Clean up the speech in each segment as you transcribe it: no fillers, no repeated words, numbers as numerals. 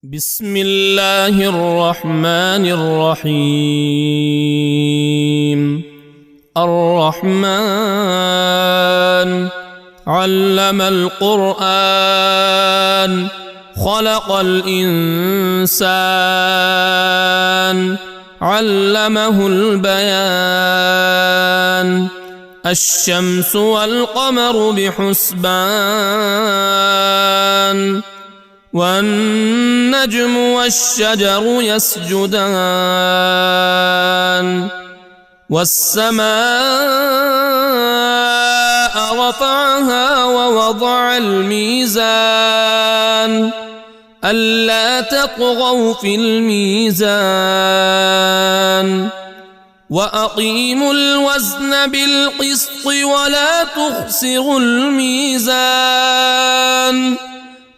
بسم الله الرحمن الرحيم. الرحمن علم القرآن خلق الإنسان علمه البيان. الشمس والقمر بحسبان والنجم والشجر يسجدان. والسماء رفعها ووضع الميزان ألا تطغوا في الميزان وأقيموا الوزن بالقسط ولا تخسروا الميزان.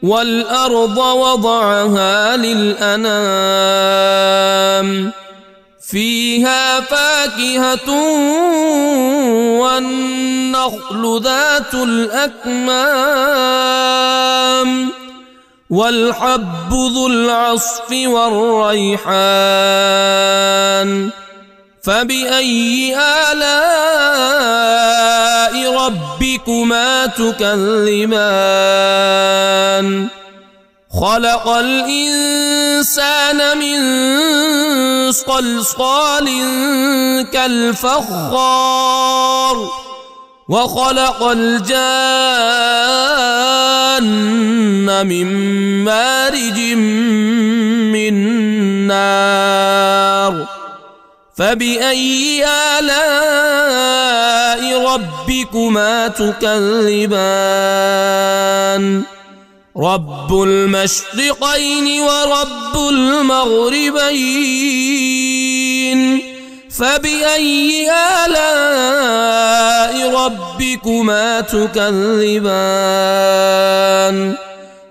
والأرض وضعها للأنام فيها فاكهة والنخل ذات الأكمام والحب ذو العصف والريحان. فبأي آلاء ربكما تكذبان؟ خلق الإنسان من صلصال كالفخار وخلق الجان من مارج من نار. فبأي آلاء ربكما تكذبان؟ رب المشرقين ورب المغربين. فبأي آلاء ربكما تكذبان؟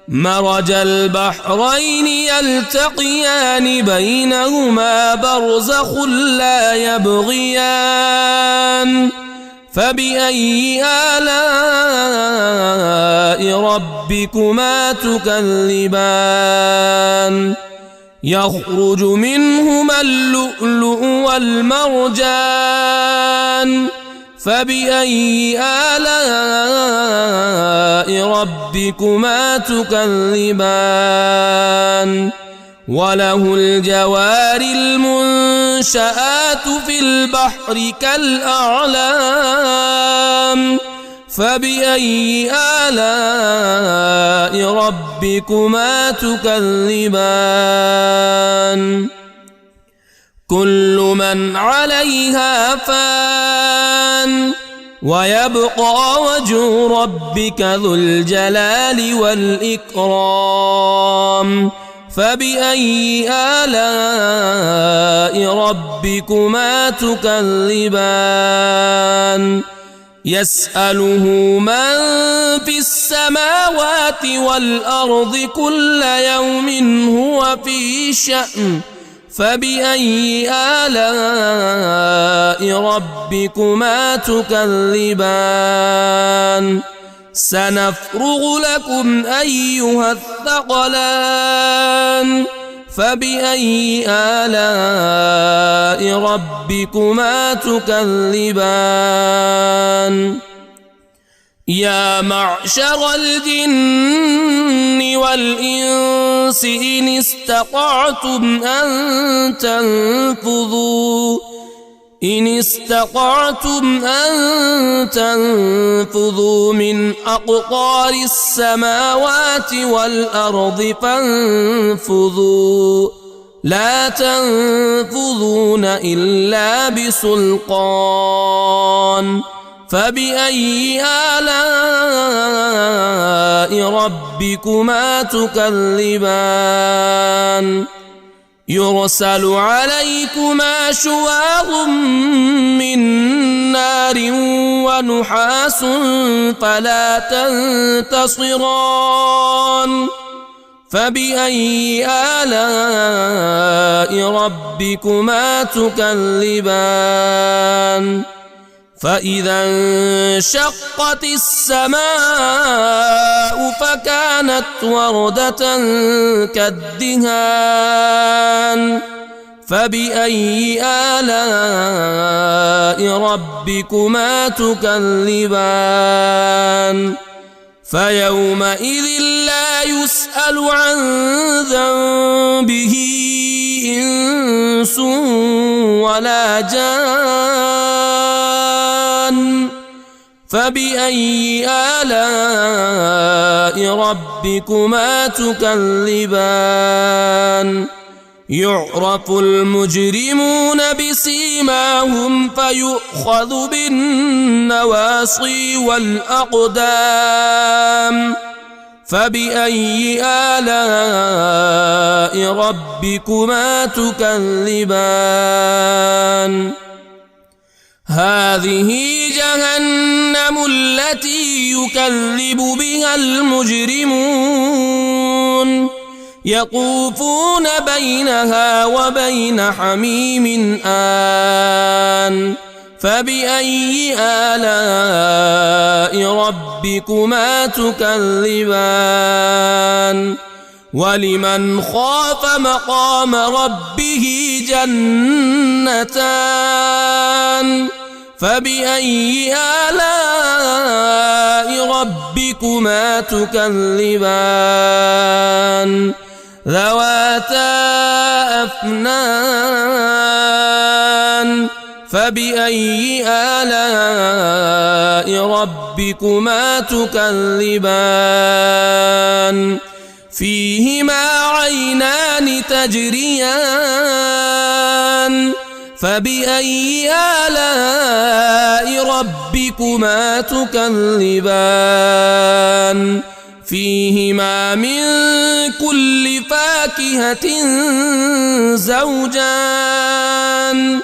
مرج البحرين يلتقيان بينهما برزخ لا يبغيان. فبأي آلاء ربكما تكذبان؟ يخرج منهما اللؤلؤ والمرجان. فبأي آلاء ربكما تكذبان؟ وله الجوار المنشآت في البحر كالأعلام. فبأي آلاء ربكما تكذبان؟ كل من عليها فان ويبقى وجه ربك ذو الجلال والإكرام. فبأي آلاء ربكما تكذبان؟ يسأله من في السماوات والأرض كل يوم هو في شأن. فبأي آلاء ربكما تكذبان؟ سنفرغ لكم أيها الثقلان. فبأي آلاء ربكما تكذبان؟ يا معشر الجن والإنس إن استطعتم أن تنفذوا من أقطار السماوات والأرض فانفذوا لا تنفذون إلا بسلطان. فبأي آلاء ربكما تكذبان؟ يرسل عليكما شواظ من نار ونحاس فلا تنتصران. فبأي آلاء ربكما تكذبان؟ فإذا انشقت السماء فكانت وردة كالدهان فبأي آلاء ربكما تكذبان فيومئذ لا يسأل عن ذنبه إنس ولا جان فبأي آلاء ربكما تكذبان يعرف المجرمون بسيماهم فيؤخذ بالنواصي والأقدام فبأي آلاء ربكما تكذبان هذه جهنم التي يكذب بها المجرمون يطوفون بينها وبين حميم آن فبأي آلاء ربكما تكذبان ولمن خاف مقام ربه جنتان فبأي آلاء ربكما تكذبان ذواتا أفنان فبأي آلاء ربكما تكذبان فيهما عينان تجريان فبأي آلاء ربكما تكذبان فيهما من كل فاكهة زوجان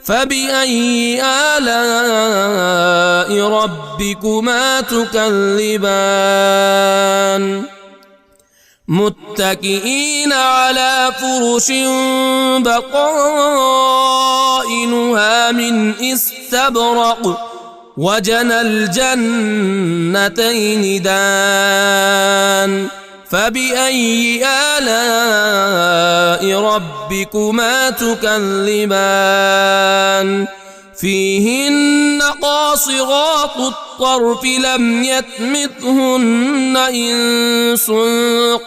فبأي آلاء ربكما تكذبان متكئين على فرش بطائنها من استبرق وجنى الجنتين دان فبأي آلاء ربكما تكذبان فيهن قاصرات الطرف لم يطمثهن إنس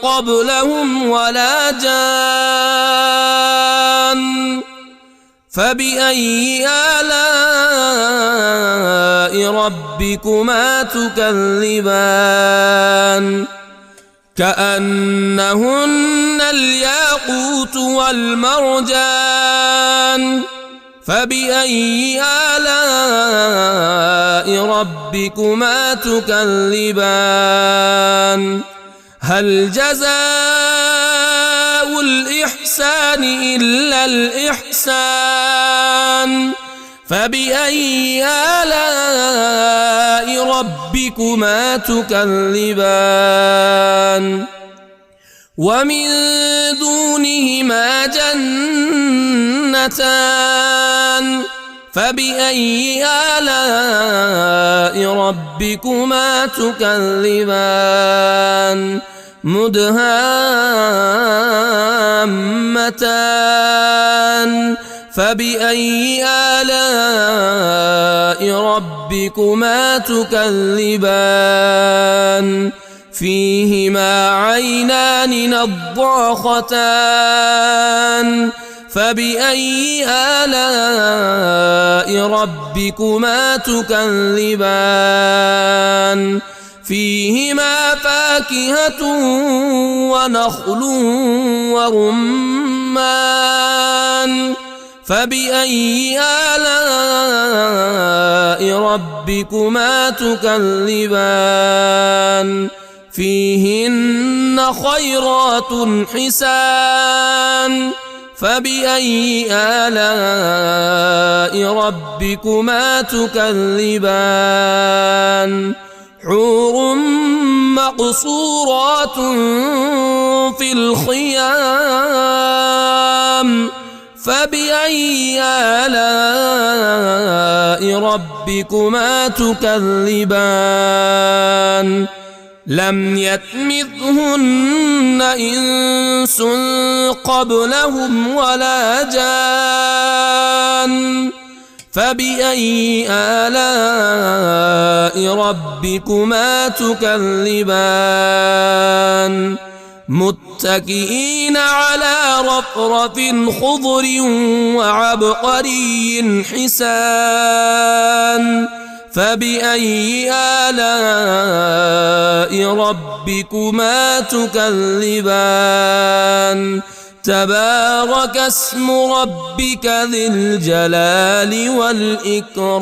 قبلهم ولا جان فبأي آلاء ربكما تكذبان كأنهن الياقوت والمرجان فبأي آلاء ربكما تكذبان هل جزاء الإحسان إلا الإحسان فبأي آلاء ربكما تكذبان ومن دونهما جنتان فبأي آلاء ربكما تكذبان مدهامتان فبأي آلاء ربكما تكذبان فيهما عينان نضاختان فبأي آلاء ربكما تكذبان فيهما فاكهة ونخل ورمان فبأي آلاء ربكما تكذبان فيهن خيرات حسان فبأي آلاء ربكما تكذبان حور مقصورات في الخيام فبأي آلاء ربكما تكذبان لم يطمثهن إنس قبلهم ولا جان فبأي آلاء ربكما تكذبان متكئين على رفرف خضر وعبقري حسان فبأي آلاء ربكما تكذبان تبارك اسم ربك ذي الجلال والإكرام.